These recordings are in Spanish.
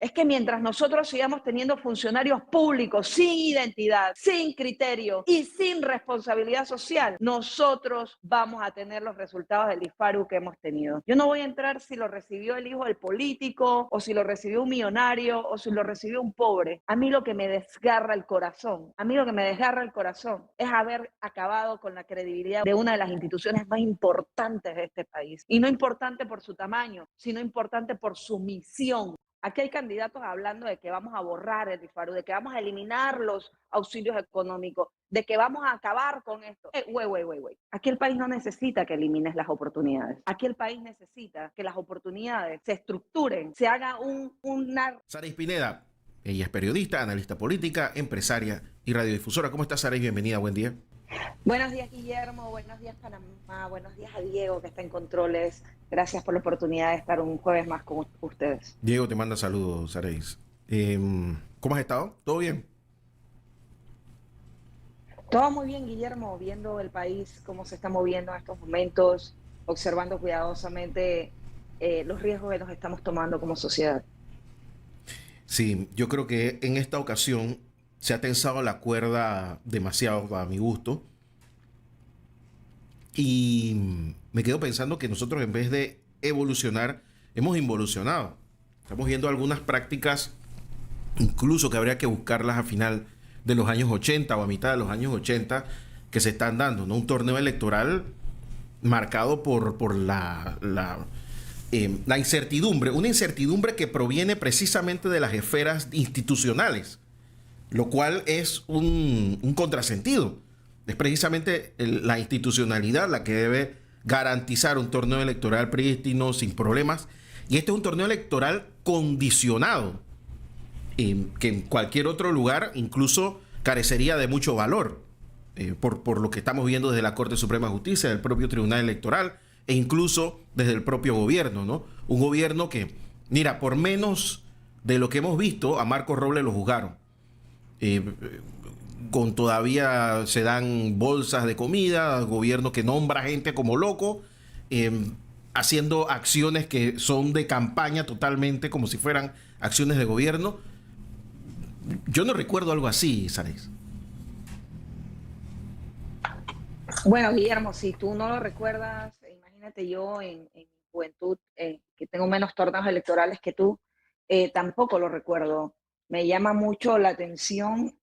Es que mientras nosotros sigamos teniendo funcionarios públicos sin identidad, sin criterio y sin responsabilidad social, nosotros vamos a tener los resultados del IFARU que hemos tenido. Yo no voy a entrar si lo recibió el hijo del político, o si lo recibió un millonario, o si lo recibió un pobre. A mí lo que me desgarra el corazón, es haber acabado con la credibilidad de una de las instituciones más importantes de este país. Y no importante por su tamaño, sino importante por su misión. Aquí hay candidatos hablando de que vamos a borrar el IFARU, de que vamos a eliminar los auxilios económicos, de que vamos a acabar con esto. Güey. Aquí el país no necesita que elimines las oportunidades. Aquí el país necesita que las oportunidades se estructuren, se haga una... Saray Pineda, ella es periodista, analista política, empresaria y radiodifusora. ¿Cómo estás, Saray? Bienvenida, buen día. Buenos días, Guillermo. Buenos días, Panamá. Buenos días a Diego, que está en controles. Gracias por la oportunidad de estar un jueves más con ustedes. Diego te manda saludos, Saray. ¿Cómo has estado? ¿Todo bien? Todo muy bien, Guillermo, viendo el país, cómo se está moviendo en estos momentos, observando cuidadosamente los riesgos que nos estamos tomando como sociedad. Sí, yo creo que en esta ocasión se ha tensado la cuerda demasiado a mi gusto y me quedo pensando que nosotros en vez de evolucionar, hemos involucionado. Estamos viendo algunas prácticas incluso que habría que buscarlas a final de los años 80 o a mitad de los años 80 que se están dando, ¿no? Un torneo electoral marcado por la incertidumbre, una incertidumbre que proviene precisamente de las esferas institucionales, lo cual es un contrasentido. Es precisamente la institucionalidad la que debe garantizar un torneo electoral prístino, sin problemas, y este es un torneo electoral condicionado, que en cualquier otro lugar incluso carecería de mucho valor, por lo que estamos viendo desde la Corte Suprema de Justicia, del propio Tribunal Electoral e incluso desde el propio gobierno, ¿no? Un gobierno que, mira, por menos de lo que hemos visto, a Marcos Robles lo juzgaron. Eh, con todavía se dan bolsas de comida, gobierno que nombra gente como loco, eh, haciendo acciones que son de campaña totalmente, como si fueran acciones de gobierno. Yo no recuerdo algo así, Sares. Bueno, Guillermo, si tú no lo recuerdas, imagínate yo en mi juventud, que tengo menos torneos electorales que tú, tampoco lo recuerdo. Me llama mucho la atención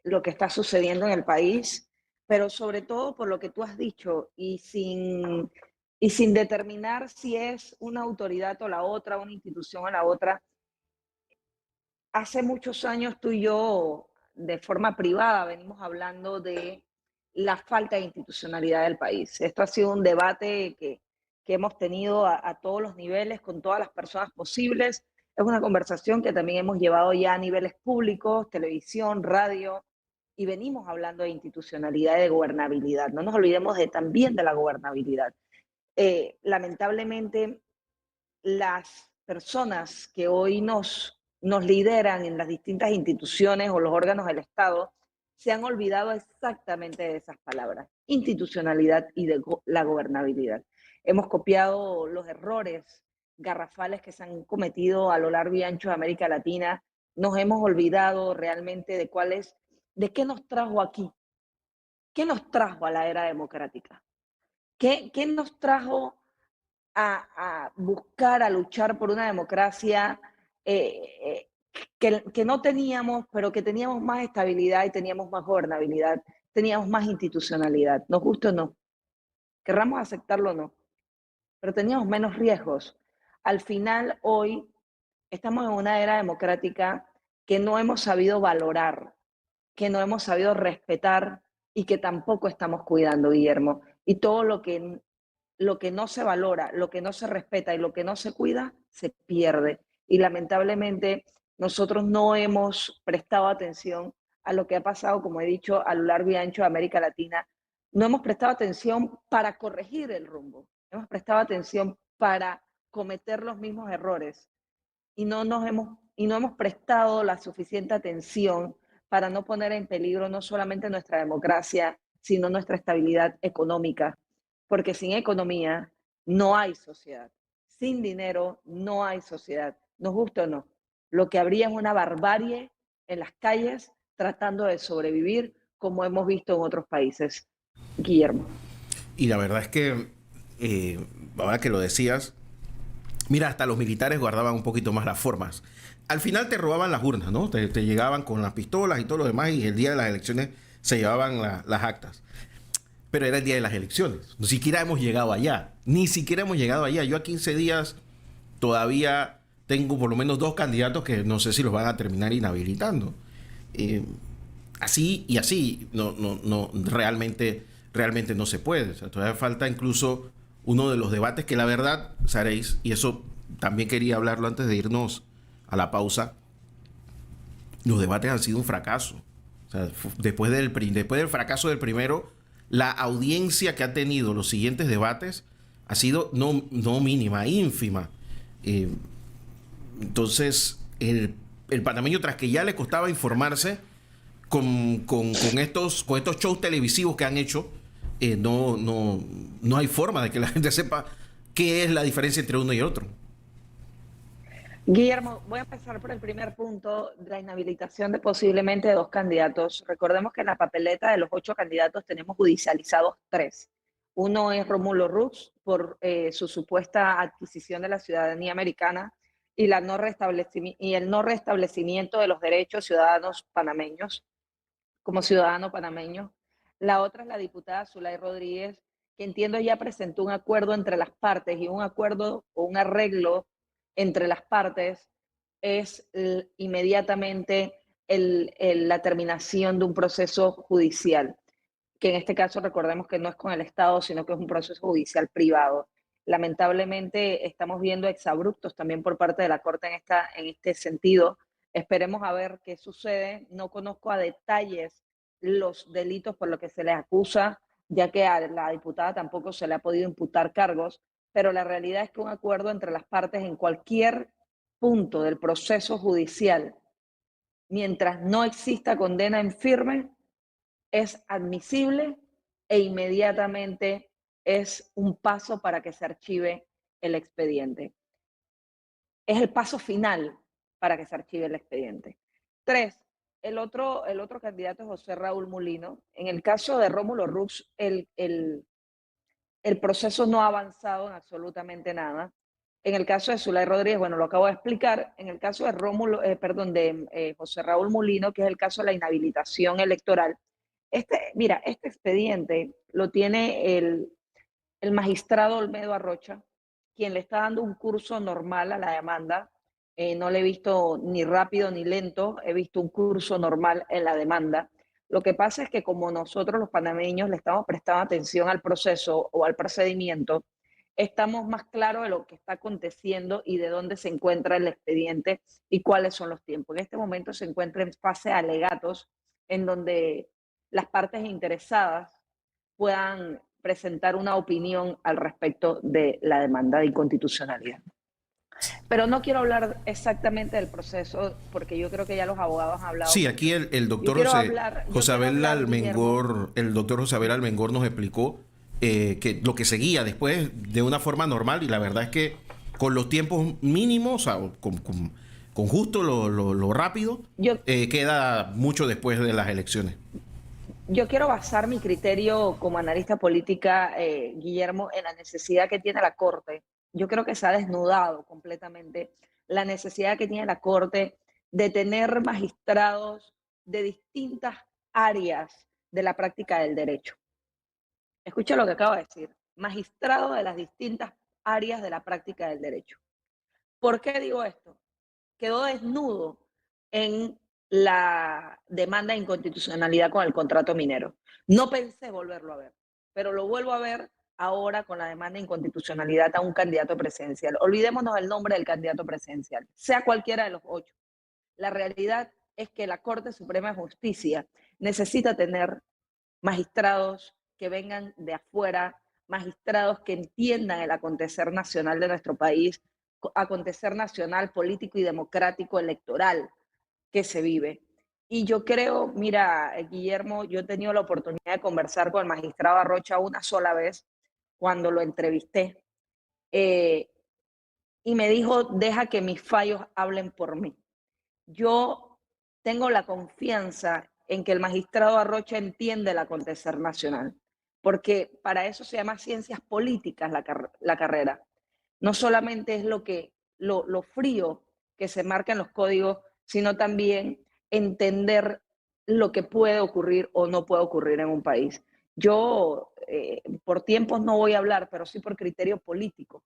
lo que está sucediendo en el país, pero sobre todo por lo que tú has dicho y sin determinar si es una autoridad o la otra, una institución o la otra. Hace muchos años tú y yo, de forma privada, venimos hablando de la falta de institucionalidad del país. Esto ha sido un debate que hemos tenido a todos los niveles, con todas las personas posibles. Es una conversación que también hemos llevado ya a niveles públicos, televisión, radio, y venimos hablando de institucionalidad y de gobernabilidad. No nos olvidemos también de la gobernabilidad. Lamentablemente, las personas que hoy nos lideran en las distintas instituciones o los órganos del Estado se han olvidado exactamente de esas palabras, institucionalidad y de la gobernabilidad. Hemos copiado los errores garrafales que se han cometido a lo largo y ancho de América Latina, nos hemos olvidado realmente de qué nos trajo aquí, qué nos trajo a la era democrática, qué nos trajo a buscar, a luchar por una democracia eh, eh, que no teníamos, pero que teníamos más estabilidad y teníamos más gobernabilidad, teníamos más institucionalidad, nos gusta o no, querramos aceptarlo o no, pero teníamos menos riesgos. Al final, hoy estamos en una era democrática que no hemos sabido valorar, que no hemos sabido respetar y que tampoco estamos cuidando, Guillermo. Y todo lo que no se valora, lo que no se respeta y lo que no se cuida, se pierde. Y lamentablemente nosotros no hemos prestado atención a lo que ha pasado, como he dicho, a lo largo y ancho de América Latina. No hemos prestado atención para corregir el rumbo. Hemos prestado atención para cometer los mismos errores y no hemos prestado la suficiente atención para no poner en peligro no solamente nuestra democracia, sino nuestra estabilidad económica, porque sin economía no hay sociedad, sin dinero no hay sociedad, nos gusta o no. Lo que habría es una barbarie en las calles tratando de sobrevivir, como hemos visto en otros países. Guillermo. Y la verdad es que, ahora que lo decías, mira, hasta los militares guardaban un poquito más las formas. Al final te robaban las urnas, ¿no? Te llegaban con las pistolas y todo lo demás, y el día de las elecciones se llevaban las actas. Pero era el día de las elecciones. Ni siquiera hemos llegado allá. Ni siquiera hemos llegado allá. Yo a 15 días todavía tengo por lo menos 2 candidatos que no sé si los van a terminar inhabilitando. Eh, Así y así, realmente no se puede. O sea, todavía falta incluso uno de los debates que la verdad, Saréis, y eso también quería hablarlo antes de irnos a la pausa, los debates han sido un fracaso. O sea, después del fracaso del primero, la audiencia que ha tenido los siguientes debates ha sido no mínima, ínfima. Eh, entonces, el panameño, tras que ya le costaba informarse, con estos shows televisivos que han hecho, no hay forma de que la gente sepa qué es la diferencia entre uno y otro. Guillermo, voy a empezar por el primer punto, la inhabilitación de posiblemente 2 candidatos. Recordemos que en la papeleta de los 8 candidatos tenemos judicializados 3. Uno es Rómulo Rux por su supuesta adquisición de la ciudadanía americana y, y el no restablecimiento de los derechos ciudadanos panameños como ciudadano panameño. La otra es la diputada Zulay Rodríguez, que entiendo ya presentó un acuerdo entre las partes, y un acuerdo o un arreglo entre las partes es inmediatamente la terminación de un proceso judicial, que en este caso recordemos que no es con el Estado, sino que es un proceso judicial privado. Lamentablemente estamos viendo exabruptos también por parte de la Corte en este sentido. Esperemos a ver qué sucede. No conozco a detalles los delitos por los que se les acusa, ya que a la diputada tampoco se le ha podido imputar cargos, pero la realidad es que un acuerdo entre las partes en cualquier punto del proceso judicial, mientras no exista condena en firme, es admisible e inmediatamente es un paso para que se archive el expediente. Es el paso final para que se archive el expediente. 3. El otro candidato es José Raúl Mulino. En el caso de Rómulo Rux, el proceso no ha avanzado en absolutamente nada. En el caso de Zulay Rodríguez, bueno, lo acabo de explicar. En el caso de José Raúl Mulino, que es el caso de la inhabilitación electoral, mira, este expediente lo tiene el magistrado Olmedo Arrocha, quien le está dando un curso normal a la demanda. No le he visto ni rápido ni lento, he visto un curso normal en la demanda. Lo que pasa es que como nosotros los panameños le estamos prestando atención al proceso o al procedimiento, estamos más claros de lo que está aconteciendo y de dónde se encuentra el expediente y cuáles son los tiempos. En este momento se encuentra en fase de alegatos, en donde las partes interesadas puedan presentar una opinión al respecto de la demanda de inconstitucionalidad. Pero no quiero hablar exactamente del proceso porque yo creo que ya los abogados han hablado Sí, aquí mucho. el Yo doctor quiero hablar, yo José quiero Abel hablar, Guillermo. Almengor, el doctor José Abel Almengor nos explicó que lo que seguía después de una forma normal, y la verdad es que con los tiempos mínimos, o sea, con justo lo rápido, Yo, queda mucho después de las elecciones. yo quiero basar mi criterio como analista política, Guillermo, en la necesidad que tiene la Corte. Yo creo que se ha desnudado completamente la necesidad que tiene la Corte de tener magistrados de distintas áreas de la práctica del derecho. Escucha lo que acabo de decir. Magistrados de las distintas áreas de la práctica del derecho. ¿Por qué digo esto? Quedó desnudo en la demanda de inconstitucionalidad con el contrato minero. No pensé volverlo a ver, pero lo vuelvo a ver ahora con la demanda de inconstitucionalidad a un candidato presidencial. Olvidémonos del nombre del candidato presidencial, sea cualquiera de los 8. La realidad es que la Corte Suprema de Justicia necesita tener magistrados que vengan de afuera, magistrados que entiendan el acontecer nacional de nuestro país, acontecer nacional, político y democrático, electoral que se vive. Y yo creo, mira, Guillermo, yo he tenido la oportunidad de conversar con el magistrado Arrocha una sola vez cuando lo entrevisté, y me dijo, deja que mis fallos hablen por mí. yo tengo la confianza en que el magistrado Arrocha entiende el acontecer nacional, porque para eso se llama ciencias políticas la carrera. No solamente es lo frío que se marca en los códigos, sino también entender lo que puede ocurrir o no puede ocurrir en un país. Yo por tiempos no voy a hablar, pero sí por criterio político.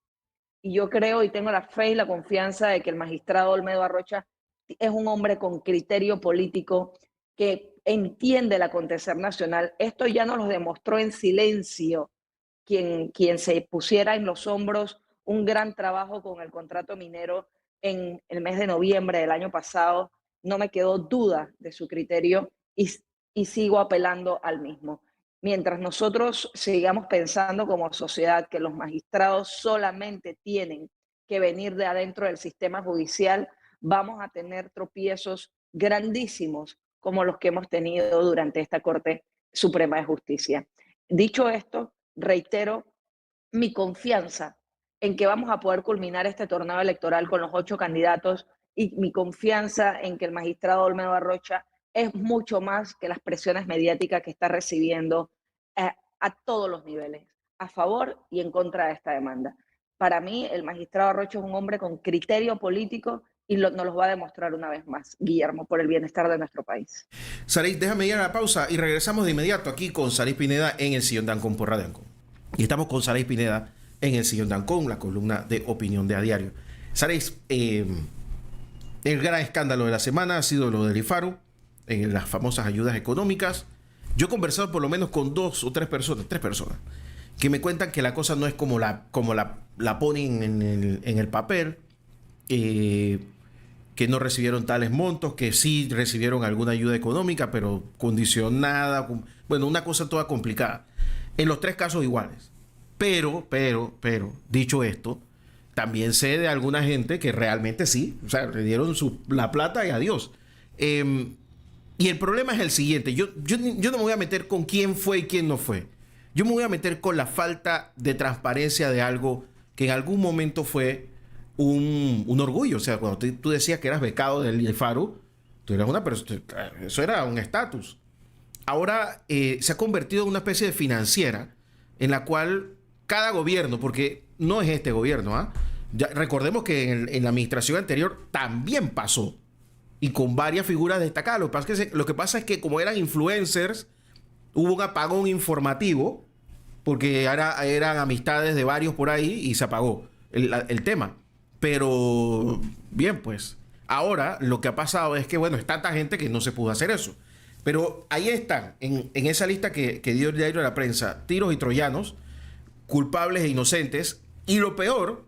Y yo creo y tengo la fe y la confianza de que el magistrado Olmedo Arrocha es un hombre con criterio político que entiende el acontecer nacional. Esto ya nos lo demostró en silencio quien se pusiera en los hombros un gran trabajo con el contrato minero en el mes de noviembre del año pasado. No me quedó duda de su criterio y sigo apelando al mismo. Mientras nosotros sigamos pensando como sociedad que los magistrados solamente tienen que venir de adentro del sistema judicial, vamos a tener tropiezos grandísimos como los que hemos tenido durante esta Corte Suprema de Justicia. Dicho esto, reitero mi confianza en que vamos a poder culminar este torneo electoral con los 8 candidatos y mi confianza en que el magistrado Olmedo Arrocha es mucho más que las presiones mediáticas que está recibiendo a todos los niveles, a favor y en contra de esta demanda. Para mí, el magistrado Arrocha es un hombre con criterio político y nos los va a demostrar una vez más, Guillermo, por el bienestar de nuestro país. Saris, déjame ir a la pausa y regresamos de inmediato aquí con Saris Pineda en el Sillón de Ancón por Radio Ancón. Y estamos con Saris Pineda en el Sillón de Ancón, la columna de opinión de A Diario. Saris, el gran escándalo de la semana ha sido lo del IFARU, las famosas ayudas económicas. Yo he conversado por lo menos con 2 o 3 personas, que me cuentan que la cosa no es como la ponen en el papel, que no recibieron tales montos, que sí recibieron alguna ayuda económica, pero condicionada, bueno, una cosa toda complicada. En los 3 casos iguales. Pero, dicho esto, también sé de alguna gente que realmente sí, o sea, le dieron la plata y adiós. Y el problema es el siguiente, yo no me voy a meter con quién fue y quién no fue. Yo me voy a meter con la falta de transparencia de algo que en algún momento fue un orgullo. O sea, cuando tú decías que eras becado del IFARU, tú eras una persona, eso era un estatus. Ahora se ha convertido en una especie de financiera en la cual cada gobierno, porque no es este gobierno, ya recordemos que en la administración anterior también pasó y con varias figuras destacadas. Lo que pasa es que como eran influencers, hubo un apagón informativo porque eran amistades de varios por ahí y se apagó el tema. Pero bien, pues ahora lo que ha pasado es que, bueno, es tanta gente que no se pudo hacer eso. Pero ahí están, en esa lista que dio el diario de la prensa, tiros y troyanos, culpables e inocentes. Y lo peor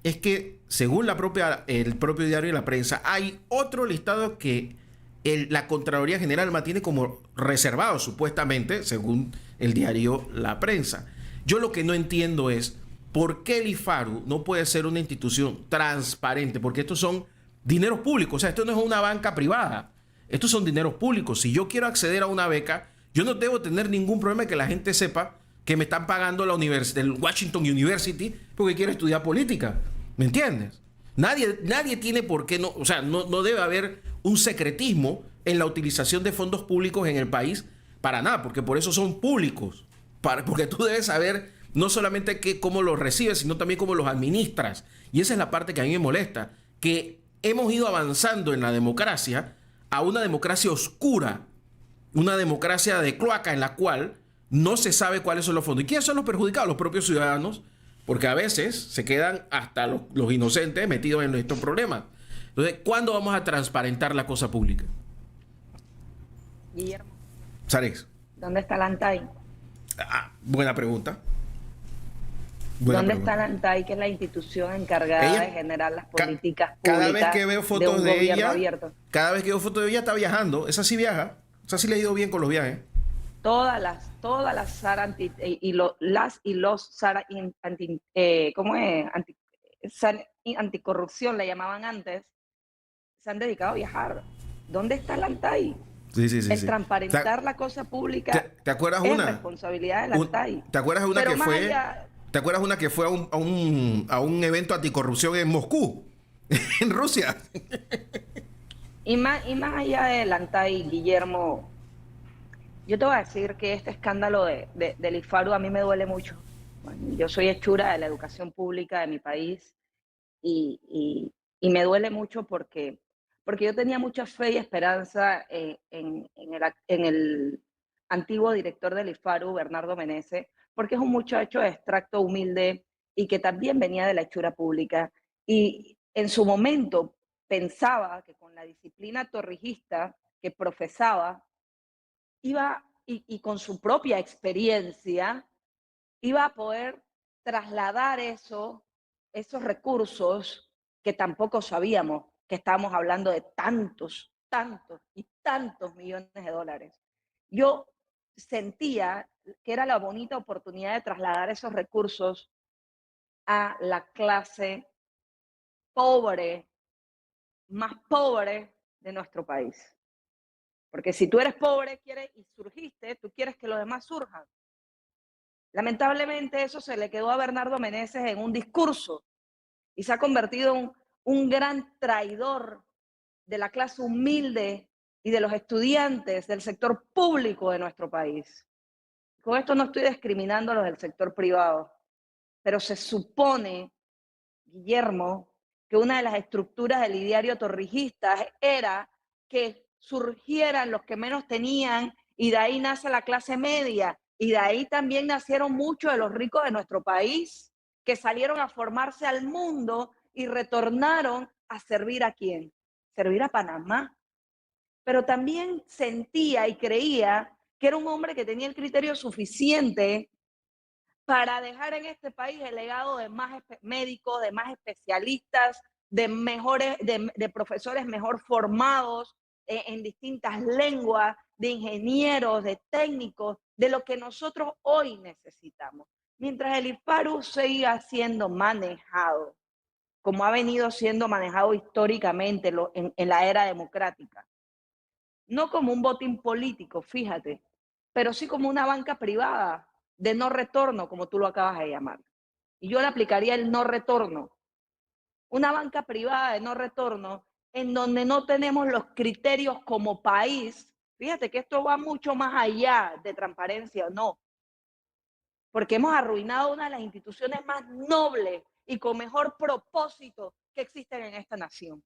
es que, según el propio diario de la prensa, hay otro listado que la Contraloría General mantiene como reservado, supuestamente, según el diario La Prensa. Yo lo que no entiendo es por qué el IFARU no puede ser una institución transparente, porque estos son dineros públicos. O sea, esto no es una banca privada. Estos son dineros públicos. Si yo quiero acceder a una beca, yo no debo tener ningún problema de que la gente sepa que me están pagando el Washington University porque quiero estudiar política. ¿Me entiendes? Nadie tiene por qué no, o sea, no debe haber un secretismo en la utilización de fondos públicos en el país para nada, porque por eso son públicos. Porque tú debes saber no solamente cómo los recibes, sino también cómo los administras. Y esa es la parte que a mí me molesta, que hemos ido avanzando en la democracia a una democracia oscura, una democracia de cloaca en la cual no se sabe cuáles son los fondos. ¿Y quiénes son los perjudicados? Los propios ciudadanos, porque a veces se quedan hasta los inocentes metidos en estos problemas. Entonces, ¿cuándo vamos a transparentar la cosa pública? Guillermo. Sarex. ¿Dónde está la ANTAI? Buena pregunta. ¿Dónde está la ANTAI, que es la institución encargada de generar las políticas públicas? Cada vez que veo fotos de ella, abierto. Cada vez que veo fotos de ella está viajando. Esa sí viaja. Esa sí le ha ido bien con los viajes. Todas las SAR anticorrupción le llamaban antes, se han dedicado a viajar. ¿Dónde está la ANTAI? Sí. Transparentar la cosa pública. ¿Te acuerdas es una? Responsabilidad de la ANTAI. ¿Te acuerdas una que fue? ¿Te acuerdas una que fue a un evento anticorrupción en Moscú, en Rusia? y más allá de Lantay, Guillermo, yo te voy a decir que este escándalo del IFARU a mí me duele mucho. Bueno, yo soy hechura de la educación pública de mi país y, y me duele mucho porque yo tenía mucha fe y esperanza en el antiguo director del IFARU, Bernardo Menezes, porque es un muchacho de extracto humilde y que también venía de la hechura pública. Y en su momento pensaba que con la disciplina torrijista que profesaba, iba y con su propia experiencia, iba a poder trasladar esos recursos que tampoco sabíamos que estábamos hablando de tantos, tantos y tantos millones de dólares. Yo sentía que era la bonita oportunidad de trasladar esos recursos a la clase pobre, más pobre de nuestro país. Porque si tú eres pobre quieres, y surgiste, tú quieres que los demás surjan. Lamentablemente eso se le quedó a Bernardo Meneses en un discurso y se ha convertido en un gran traidor de la clase humilde y de los estudiantes del sector público de nuestro país. Con esto no estoy discriminando a los del sector privado, pero se supone, Guillermo, que una de las estructuras del ideario torrijista era que surgieran los que menos tenían y de ahí nace la clase media y de ahí también nacieron muchos de los ricos de nuestro país que salieron a formarse al mundo y retornaron a servir a quién? Servir a Panamá. Pero también sentía y creía que era un hombre que tenía el criterio suficiente para dejar en este país el legado de más médicos, de más especialistas, de mejores, de profesores mejor formados en distintas lenguas, de ingenieros, de técnicos, de lo que nosotros hoy necesitamos. Mientras el IFARU siga siendo manejado, como ha venido siendo manejado históricamente en la era democrática, no como un botín político, fíjate, pero sí como una banca privada de no retorno, como tú lo acabas de llamar. Y yo le aplicaría el no retorno, una banca privada de no retorno en donde no tenemos los criterios como país. Fíjate que esto va mucho más allá de transparencia o no, porque hemos arruinado una de las instituciones más nobles y con mejor propósito que existen en esta nación.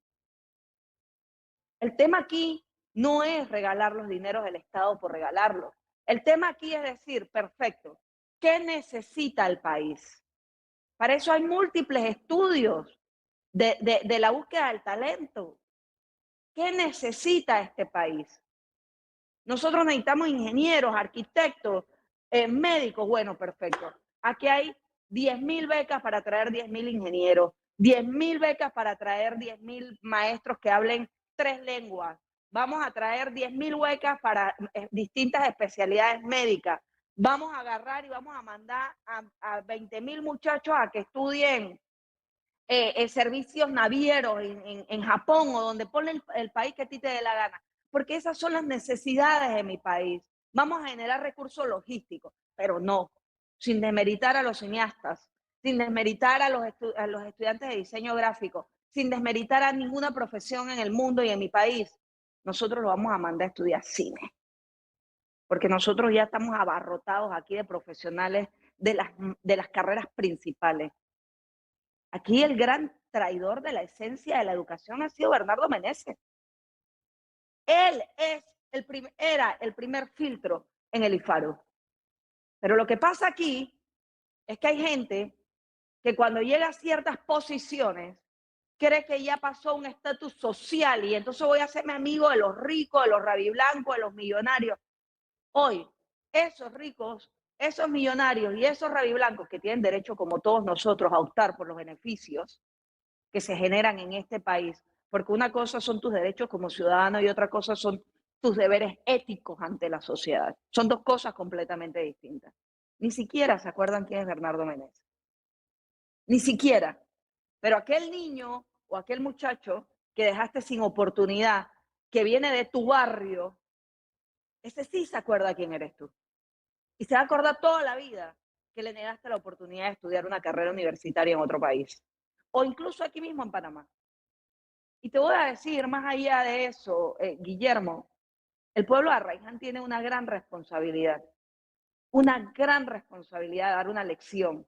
El tema aquí no es regalar los dineros del Estado por regalarlos. El tema aquí es decir, perfecto, ¿qué necesita el país? Para eso hay múltiples estudios de la búsqueda del talento. ¿Qué necesita este país? Nosotros necesitamos ingenieros, arquitectos, médicos. Bueno, perfecto. Aquí hay 10.000 becas para traer 10.000 ingenieros, 10.000 becas para traer 10.000 maestros que hablen 3 lenguas. Vamos a traer 10.000 becas para distintas especialidades médicas. Vamos a agarrar y vamos a mandar a 20.000 muchachos a que estudien servicios navieros en Japón o donde pone el país que a ti te dé la gana, porque esas son las necesidades de mi país. Vamos a generar recursos logísticos, pero no, sin desmeritar a los cineastas, sin desmeritar a los estudiantes de diseño gráfico, sin desmeritar a ninguna profesión en el mundo y en mi país. Nosotros lo vamos a mandar a estudiar cine, porque nosotros ya estamos abarrotados aquí de profesionales de las carreras principales. Aquí el gran traidor de la esencia de la educación ha sido Bernardo Menezes. Él era el primer filtro en el IFARU. Pero lo que pasa aquí es que hay gente que cuando llega a ciertas posiciones cree que ya pasó un estatus social y entonces voy a hacerme amigo de los ricos, de los rabiblancos, de los millonarios. Hoy, esos ricos, esos millonarios y esos rabiblancos que tienen derecho, como todos nosotros, a optar por los beneficios que se generan en este país, porque una cosa son tus derechos como ciudadano y otra cosa son tus deberes éticos ante la sociedad. Son dos cosas completamente distintas. Ni siquiera se acuerdan quién es Bernardo Menezes. Ni siquiera. Pero aquel niño o aquel muchacho que dejaste sin oportunidad, que viene de tu barrio, ese sí se acuerda quién eres tú. Y se va a acordar toda la vida que le negaste la oportunidad de estudiar una carrera universitaria en otro país. O incluso aquí mismo en Panamá. Y te voy a decir, más allá de eso, Guillermo, el pueblo de Arraiján tiene una gran responsabilidad de dar una lección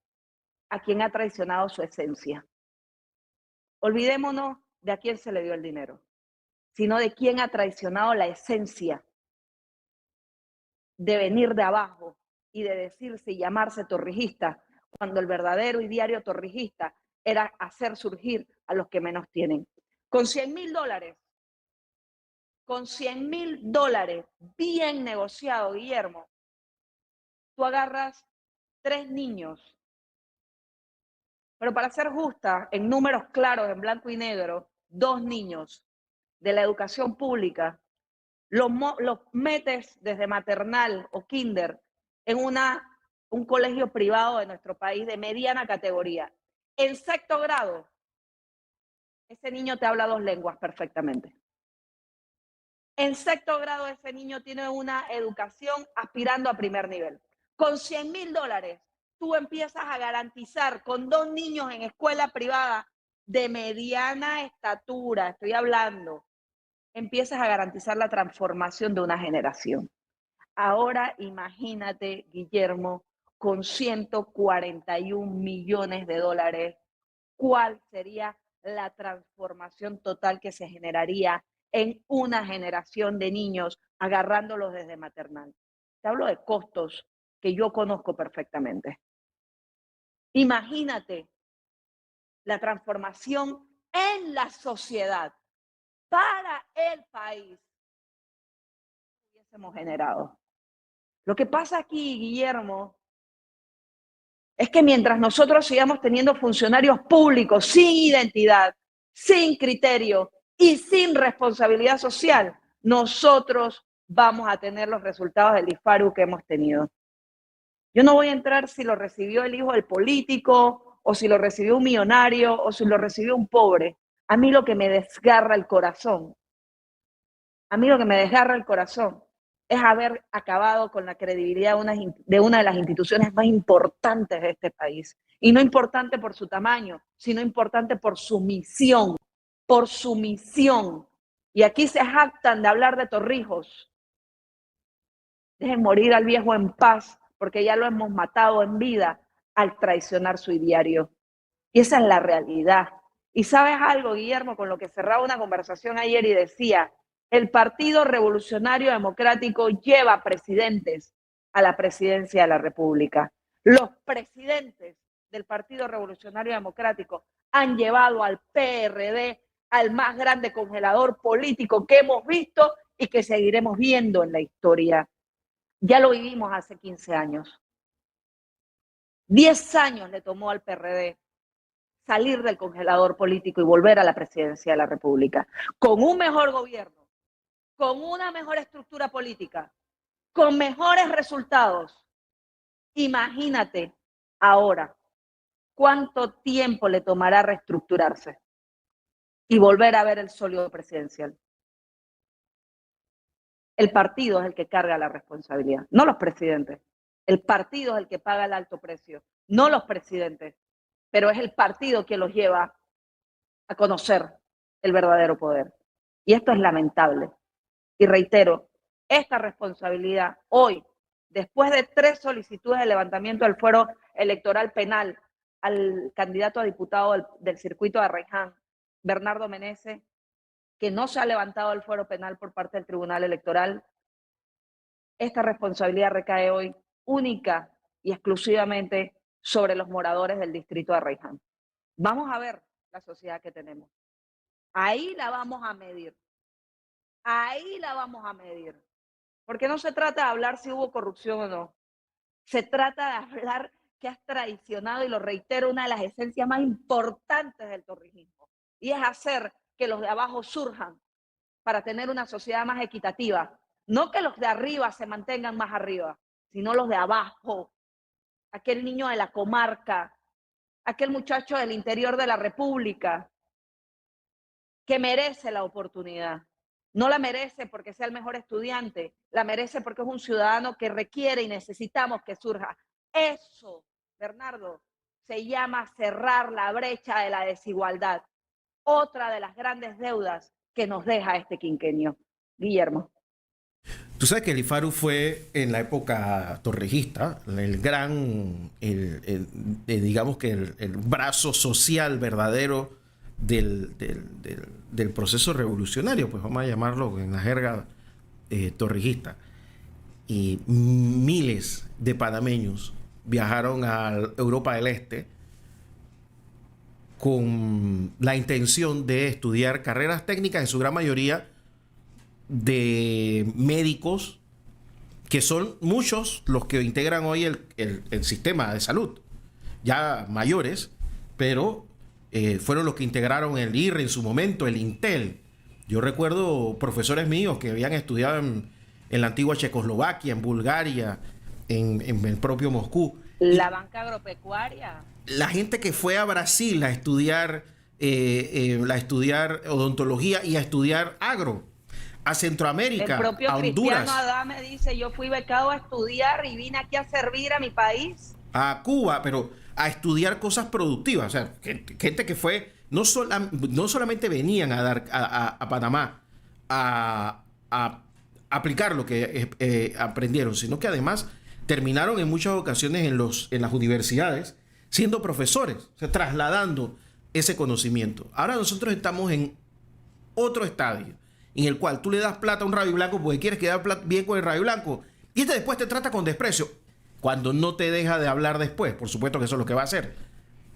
a quien ha traicionado su esencia. Olvidémonos de a quién se le dio el dinero, sino de quién ha traicionado la esencia de venir de abajo y de decirse y llamarse torrijista, cuando el verdadero y diario torrijista era hacer surgir a los que menos tienen. Con $100,000, con $100,000 bien negociado, Guillermo, tú agarras 3 niños. Pero para ser justa, en números claros, en blanco y negro, 2 niños de la educación pública los metes desde maternal o kinder en un colegio privado de nuestro país de mediana categoría. En sexto grado, ese niño te habla 2 lenguas perfectamente. En sexto grado, ese niño tiene una educación aspirando a primer nivel. Con $100,000, tú empiezas a garantizar con 2 niños en escuela privada de mediana estatura, estoy hablando, empiezas a garantizar la transformación de una generación. Ahora imagínate, Guillermo, con $141 millones, ¿cuál sería la transformación total que se generaría en una generación de niños agarrándolos desde maternal? Te hablo de costos que yo conozco perfectamente. Imagínate la transformación en la sociedad para el país que hubiésemos generado. Lo que pasa aquí, Guillermo, es que mientras nosotros sigamos teniendo funcionarios públicos sin identidad, sin criterio y sin responsabilidad social, nosotros vamos a tener los resultados del disparu que hemos tenido. Yo no voy a entrar si lo recibió el hijo del político, o si lo recibió un millonario, o si lo recibió un pobre. A mí lo que me desgarra el corazón, es haber acabado con la credibilidad de una de las instituciones más importantes de este país. Y no importante por su tamaño, sino importante por su misión. Por su misión. Y aquí se jactan de hablar de Torrijos. Dejen morir al viejo en paz, porque ya lo hemos matado en vida al traicionar su ideario. Y esa es la realidad. Y sabes algo, Guillermo, con lo que cerraba una conversación ayer y decía, el Partido Revolucionario Democrático lleva presidentes a la presidencia de la República. Los presidentes del Partido Revolucionario Democrático han llevado al PRD al más grande congelador político que hemos visto y que seguiremos viendo en la historia. Ya lo vivimos hace 15 años. 10 años le tomó al PRD salir del congelador político y volver a la presidencia de la República, con un mejor gobierno, con una mejor estructura política, con mejores resultados. Imagínate ahora cuánto tiempo le tomará reestructurarse y volver a ver el sólido presidencial. El partido es el que carga la responsabilidad, no los presidentes. El partido es el que paga el alto precio, no los presidentes, pero es el partido que los lleva a conocer el verdadero poder. Y esto es lamentable. Y reitero, esta responsabilidad hoy, después de 3 solicitudes de levantamiento del fuero electoral penal al candidato a diputado del circuito de Arraiján, Bernardo Meneses, que no se ha levantado el fuero penal por parte del Tribunal Electoral, esta responsabilidad recae hoy única y exclusivamente sobre los moradores del distrito de Arraiján. Vamos a ver la sociedad que tenemos. Ahí la vamos a medir. Ahí la vamos a medir. Porque no se trata de hablar si hubo corrupción o no. Se trata de hablar que has traicionado, y lo reitero, una de las esencias más importantes del torrijismo. Y es hacer que los de abajo surjan para tener una sociedad más equitativa. No que los de arriba se mantengan más arriba, sino los de abajo. Aquel niño de la comarca, aquel muchacho del interior de la República, que merece la oportunidad. No la merece porque sea el mejor estudiante, la merece porque es un ciudadano que requiere y necesitamos que surja. Eso, Bernardo, se llama cerrar la brecha de la desigualdad. otra de las grandes deudas que nos deja este quinquenio. Guillermo. Tú sabes que el IFARU fue en la época torrijista el gran, digamos que el brazo social verdadero del proceso revolucionario, pues vamos a llamarlo en la jerga torrijista. Y miles de panameños viajaron a Europa del Este con la intención de estudiar carreras técnicas, en su gran mayoría de médicos, que son muchos los que integran hoy el sistema de salud, ya mayores, pero fueron los que integraron el IRRI en su momento, el INTEL. Yo recuerdo profesores míos que habían estudiado en la antigua Checoslovaquia, en Bulgaria, en el propio Moscú. La banca agropecuaria. La gente que fue a Brasil a estudiar odontología y a estudiar agro, a Centroamérica, el propio a Honduras, Cristiano Adame dice, yo fui becado a estudiar y vine aquí a servir a mi país. a Cuba, pero a estudiar cosas productivas. O sea, gente que fue, no solamente venían a dar a Panamá a aplicar lo que aprendieron, sino que además terminaron en muchas ocasiones en las universidades siendo profesores, o sea, trasladando ese conocimiento. Ahora nosotros estamos en otro estadio, en el cual tú le das plata a un rayo blanco porque quieres quedar bien con el rayo blanco, y este después te trata con desprecio, cuando no te deja de hablar después. Por supuesto que eso es lo que va a hacer.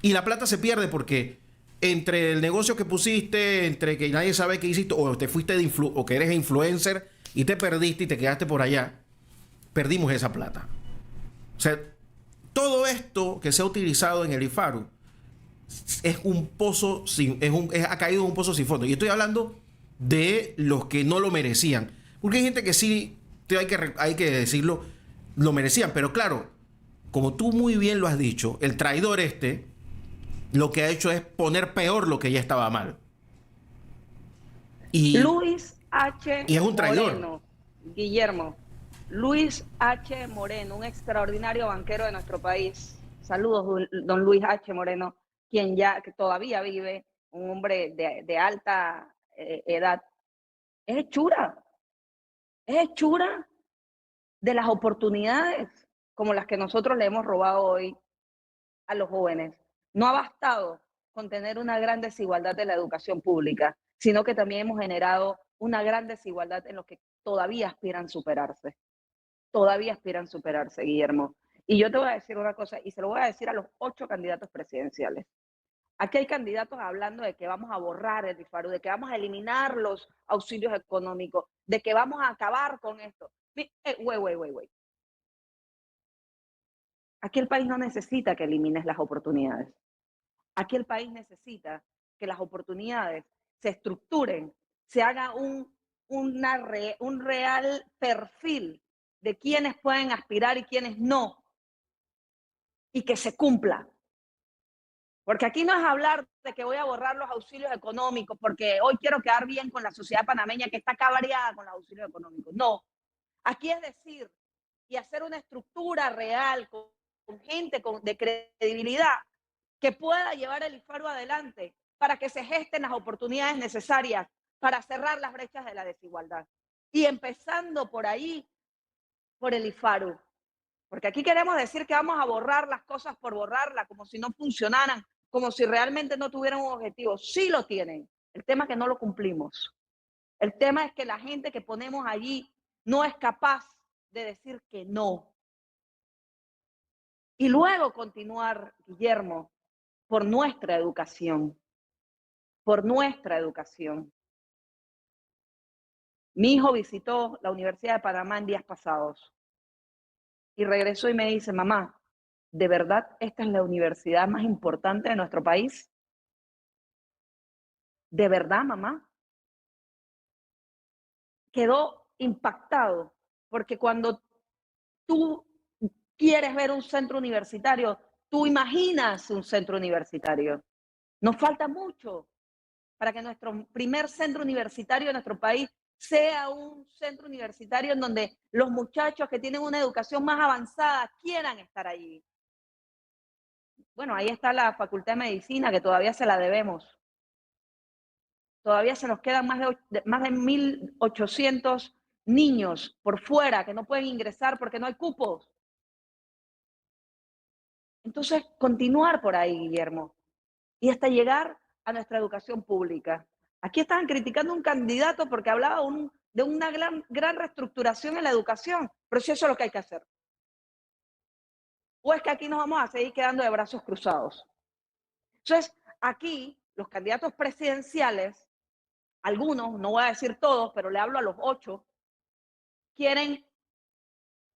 Y la plata se pierde porque entre el negocio que pusiste, entre que nadie sabe qué hiciste, o te fuiste o que eres influencer y te perdiste y te quedaste por allá, perdimos esa plata. O sea, todo esto que se ha utilizado en el IFARU es un pozo ha caído en un pozo sin fondo. Y estoy hablando de los que no lo merecían. Porque hay gente que sí, hay que decirlo, lo merecían. Pero claro, como tú muy bien lo has dicho, el traidor lo que ha hecho es poner peor lo que ya estaba mal. Luis H. Y es un traidor. Moreno, Guillermo. Luis H. Moreno, un extraordinario banquero de nuestro país. Saludos, don Luis H. Moreno, que todavía vive, un hombre de alta edad. Es hechura de las oportunidades como las que nosotros le hemos robado hoy a los jóvenes. No ha bastado con tener una gran desigualdad de la educación pública, sino que también hemos generado una gran desigualdad en los que todavía aspiran superarse. Todavía aspiran superarse, Guillermo. Y yo te voy a decir una cosa, y se lo voy a decir a los 8 candidatos presidenciales. Aquí hay candidatos hablando de que vamos a borrar el IFARU, de que vamos a eliminar los auxilios económicos, de que vamos a acabar con esto. Güey. Aquí el país no necesita que elimines las oportunidades. Aquí el país necesita que las oportunidades se estructuren, se haga un real perfil de quiénes pueden aspirar y quiénes no, y que se cumpla. Porque aquí no es hablar de que voy a borrar los auxilios económicos porque hoy quiero quedar bien con la sociedad panameña que está cabreada con los auxilios económicos. No, aquí es decir y hacer una estructura real con gente de credibilidad que pueda llevar el IFARU adelante para que se gesten las oportunidades necesarias para cerrar las brechas de la desigualdad. Y empezando por ahí, por el IFARU. Porque aquí queremos decir que vamos a borrar las cosas por borrarlas, como si no funcionaran, como si realmente no tuvieran un objetivo. Sí lo tienen. El tema es que no lo cumplimos. El tema es que la gente que ponemos allí no es capaz de decir que no. Y luego continuar, Guillermo, por nuestra educación. Por nuestra educación. Mi hijo visitó la Universidad de Panamá en días pasados y regresó y me dice, mamá, ¿de verdad esta es la universidad más importante de nuestro país? ¿De verdad, mamá? Quedó impactado, porque cuando tú quieres ver un centro universitario, tú imaginas un centro universitario. Nos falta mucho para que nuestro primer centro universitario de nuestro país sea un centro universitario en donde los muchachos que tienen una educación más avanzada quieran estar allí. Bueno, ahí está la Facultad de Medicina, que todavía se la debemos. todavía se nos quedan más de 1.800 niños por fuera que no pueden ingresar porque no hay cupos. Entonces, continuar por ahí, Guillermo, y hasta llegar a nuestra educación pública. Aquí estaban criticando a un candidato porque hablaba de una gran reestructuración en la educación, pero si eso es lo que hay que hacer. ¿O es que aquí nos vamos a seguir quedando de brazos cruzados? Entonces, aquí los candidatos presidenciales, algunos, no voy a decir todos, pero le hablo a los 8, quieren,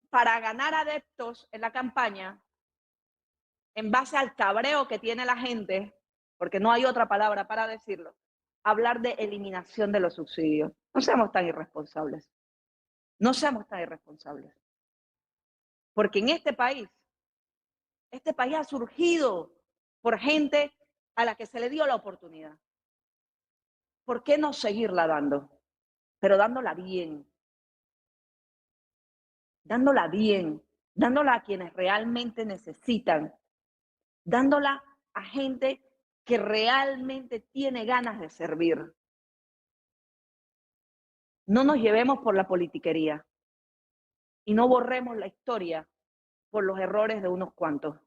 para ganar adeptos en la campaña, en base al cabreo que tiene la gente, porque no hay otra palabra para decirlo, hablar de eliminación de los subsidios. No seamos tan irresponsables. No seamos tan irresponsables. Porque en este país ha surgido por gente a la que se le dio la oportunidad. ¿Por qué no seguirla dando? Pero dándola bien. Dándola bien. Dándola a quienes realmente necesitan. Dándola a gente que realmente tiene ganas de servir. No nos llevemos por la politiquería y no borremos la historia por los errores de unos cuantos.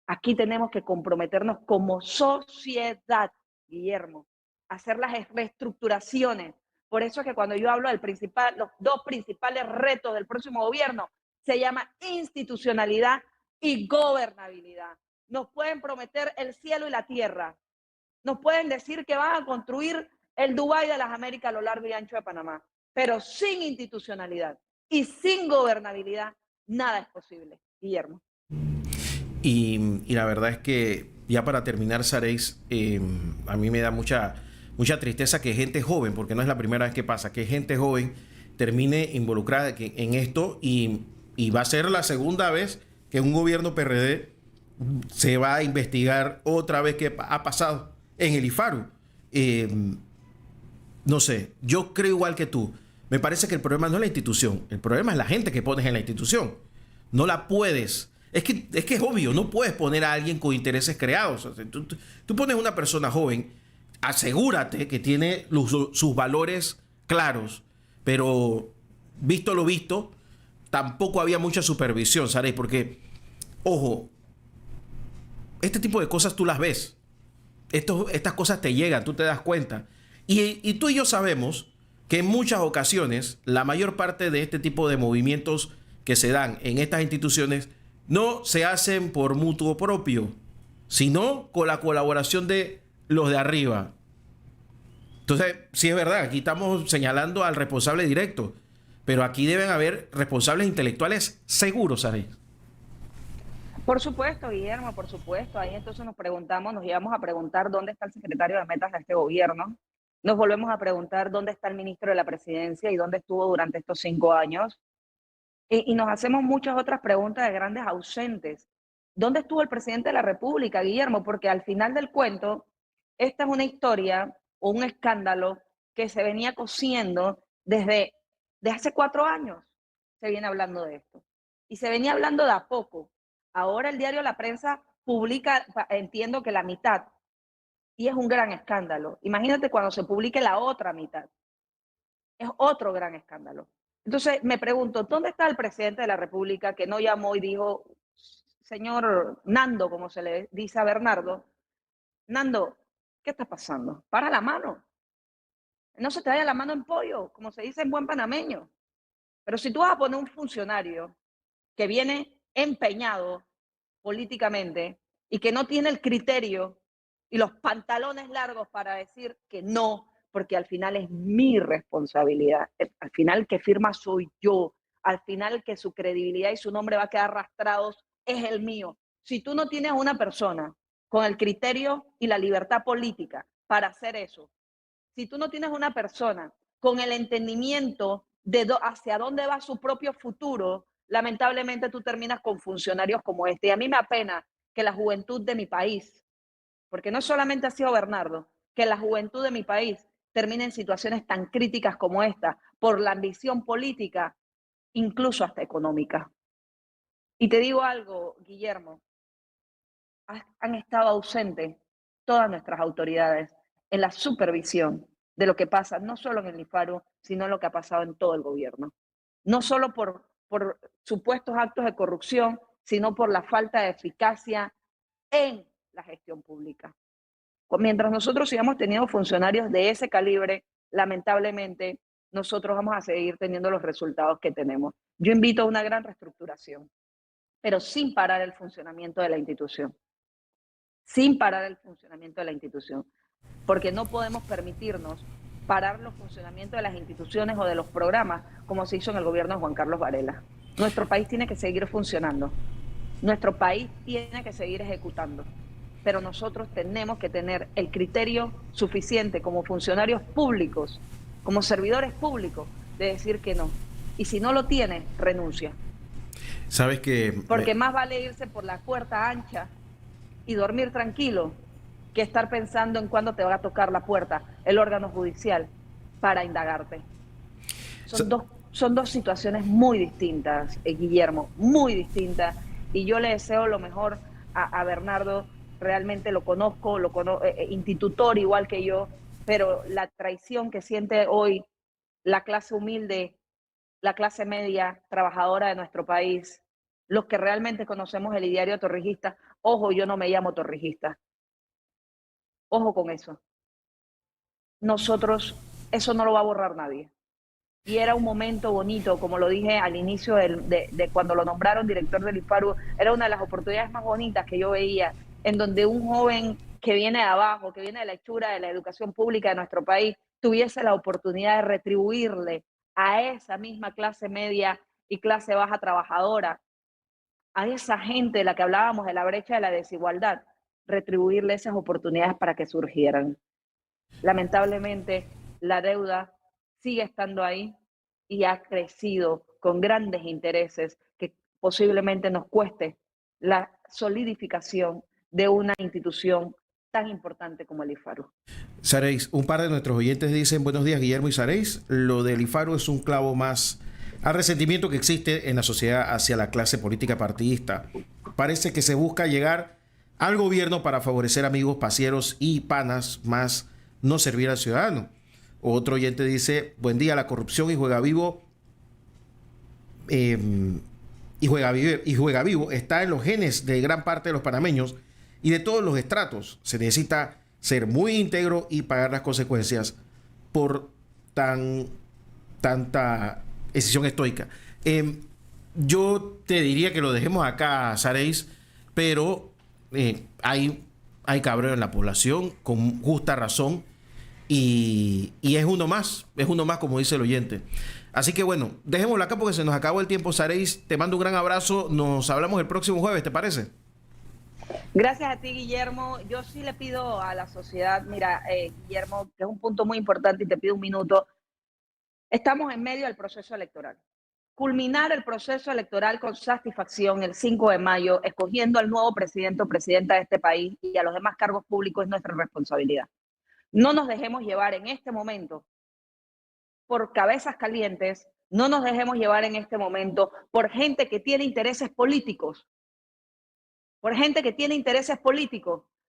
Aquí tenemos que comprometernos como sociedad, Guillermo, a hacer las reestructuraciones. Por eso es que cuando yo hablo los dos principales retos del próximo gobierno, se llama institucionalidad y gobernabilidad. Nos pueden prometer el cielo y la tierra. Nos pueden decir que van a construir el Dubái de las Américas a lo largo y ancho de Panamá, pero sin institucionalidad y sin gobernabilidad, nada es posible, Guillermo. Y la verdad es que, ya para terminar, Saréis, a mí me da mucha tristeza que gente joven, porque no es la primera vez que pasa, que gente joven termine involucrada en esto y va a ser la segunda vez que un gobierno PRD se va a investigar otra vez qué ha pasado en el IFARU. Eh, no sé, yo creo igual que tú. Me parece que el problema no es la institución, el problema es la gente que pones en la institución. No la puedes. Es que es obvio, no puedes poner a alguien con intereses creados. O sea, tú pones a una persona joven, asegúrate que tiene sus valores claros, pero visto lo visto, tampoco había mucha supervisión, ¿sabes? Porque, ojo, este tipo de cosas tú las ves. Estas cosas te llegan, tú te das cuenta. Y tú y yo sabemos que en muchas ocasiones la mayor parte de este tipo de movimientos que se dan en estas instituciones no se hacen por mutuo propio, sino con la colaboración de los de arriba. Entonces, sí es verdad, aquí estamos señalando al responsable directo, pero aquí deben haber responsables intelectuales seguros, ¿sabes? Por supuesto, Guillermo, por supuesto. Ahí entonces nos llevamos a preguntar dónde está el secretario de Metas de este gobierno. Nos volvemos a preguntar dónde está el ministro de la Presidencia y dónde estuvo durante estos 5 años. Y nos hacemos muchas otras preguntas de grandes ausentes. ¿Dónde estuvo el presidente de la República, Guillermo? Porque al final del cuento, esta es una historia o un escándalo que se venía cociendo desde hace 4 años. Se viene hablando de esto. Y se venía hablando de a poco. Ahora el diario La Prensa publica, entiendo que la mitad, y es un gran escándalo. Imagínate cuando se publique la otra mitad. Es otro gran escándalo. Entonces me pregunto, ¿dónde está el presidente de la República que no llamó y dijo, señor Nando, como se le dice a Bernardo, Nando, ¿qué está pasando? Para la mano. No se te vaya la mano en pollo, como se dice en buen panameño. Pero si tú vas a poner un funcionario que viene empeñado políticamente y que no tiene el criterio y los pantalones largos para decir que no, porque al final es mi responsabilidad, al final el que firma soy yo, al final que su credibilidad y su nombre va a quedar arrastrados es el mío. Si tú no tienes una persona con el criterio y la libertad política para hacer eso, si tú no tienes una persona con el entendimiento de hacia dónde va su propio futuro, lamentablemente tú terminas con funcionarios como este. Y a mí me apena que la juventud de mi país, porque no solamente ha sido Bernardo, que la juventud de mi país termine en situaciones tan críticas como esta por la ambición política, incluso hasta económica. Y te digo algo, Guillermo, han estado ausentes todas nuestras autoridades en la supervisión de lo que pasa, no solo en el IFARU, sino lo que ha pasado en todo el gobierno. No solo por supuestos actos de corrupción, sino por la falta de eficacia en la gestión pública. Mientras nosotros sigamos teniendo funcionarios de ese calibre, lamentablemente, nosotros vamos a seguir teniendo los resultados que tenemos. Yo invito a una gran reestructuración, pero sin parar el funcionamiento de la institución. Sin parar el funcionamiento de la institución. Porque no podemos permitirnos parar los funcionamientos de las instituciones o de los programas como se hizo en el gobierno de Juan Carlos Varela. Nuestro país tiene que seguir funcionando. Nuestro país tiene que seguir ejecutando. Pero nosotros tenemos que tener el criterio suficiente como funcionarios públicos, como servidores públicos, de decir que no. Y si no lo tiene, renuncia. Sabes que... Porque más vale irse por la puerta ancha y dormir tranquilo que estar pensando en cuándo te va a tocar la puerta el órgano judicial para indagarte. Son dos situaciones muy distintas, Guillermo, muy distintas. Y yo le deseo lo mejor a Bernardo. Realmente lo conozco, institutor igual que yo, pero la traición que siente hoy la clase humilde, la clase media, trabajadora de nuestro país, los que realmente conocemos el ideario torrijista, ojo, yo no me llamo torrijista, ojo con eso. Nosotros, eso no lo va a borrar nadie. Y era un momento bonito, como lo dije al inicio de cuando lo nombraron director del IFARU, era una de las oportunidades más bonitas que yo veía, en donde un joven que viene de abajo, que viene de la hechura de la educación pública de nuestro país, tuviese la oportunidad de retribuirle a esa misma clase media y clase baja trabajadora, a esa gente de la que hablábamos de la brecha de la desigualdad, retribuirle esas oportunidades para que surgieran. Lamentablemente, la deuda sigue estando ahí y ha crecido con grandes intereses que posiblemente nos cueste la solidificación de una institución tan importante como el IFARU. Sareis, un par de nuestros oyentes dicen: buenos días, Guillermo y Sareis, lo del IFARU es un clavo más al resentimiento que existe en la sociedad hacia la clase política partidista. Parece que se busca llegar al gobierno para favorecer amigos, pasieros y panas, más no servir al ciudadano. Otro oyente dice: buen día, la corrupción y juega vivo está en los genes de gran parte de los panameños y de todos los estratos. Se necesita ser muy íntegro y pagar las consecuencias por tanta decisión estoica. Yo te diría que lo dejemos acá, Sareis, pero hay cabreo en la población con justa razón. Y es uno más, como dice el oyente. Así que bueno, dejémoslo acá porque se nos acabó el tiempo, Sareis. Te mando un gran abrazo. Nos hablamos el próximo jueves, ¿te parece? Gracias a ti, Guillermo. Yo sí le pido a la sociedad, mira, Guillermo, que es un punto muy importante y te pido un minuto. Estamos en medio del proceso electoral. Culminar el proceso electoral con satisfacción el 5 de mayo, escogiendo al nuevo presidente o presidenta de este país y a los demás cargos públicos es nuestra responsabilidad. No nos dejemos llevar en este momento por cabezas calientes, no nos dejemos llevar en este momento por gente que tiene intereses políticos,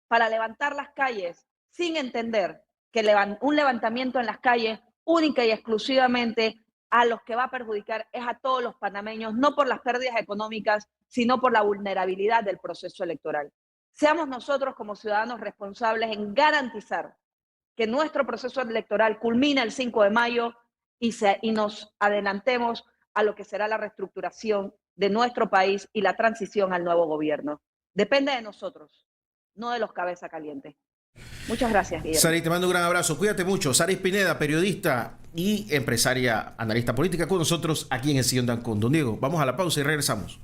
para levantar las calles sin entender que un levantamiento en las calles única y exclusivamente a los que va a perjudicar es a todos los panameños, no por las pérdidas económicas, sino por la vulnerabilidad del proceso electoral. Seamos nosotros como ciudadanos responsables en garantizar que nuestro proceso electoral culmina el 5 de mayo y nos adelantemos a lo que será la reestructuración de nuestro país y la transición al nuevo gobierno. Depende de nosotros, no de los cabeza calientes. Muchas gracias, Guillermo. Sareis, te mando un gran abrazo. Cuídate mucho. Sareis Pineda, periodista y empresaria, analista política, con nosotros aquí en El Sillón de Ancón. Don Diego, vamos a la pausa y regresamos.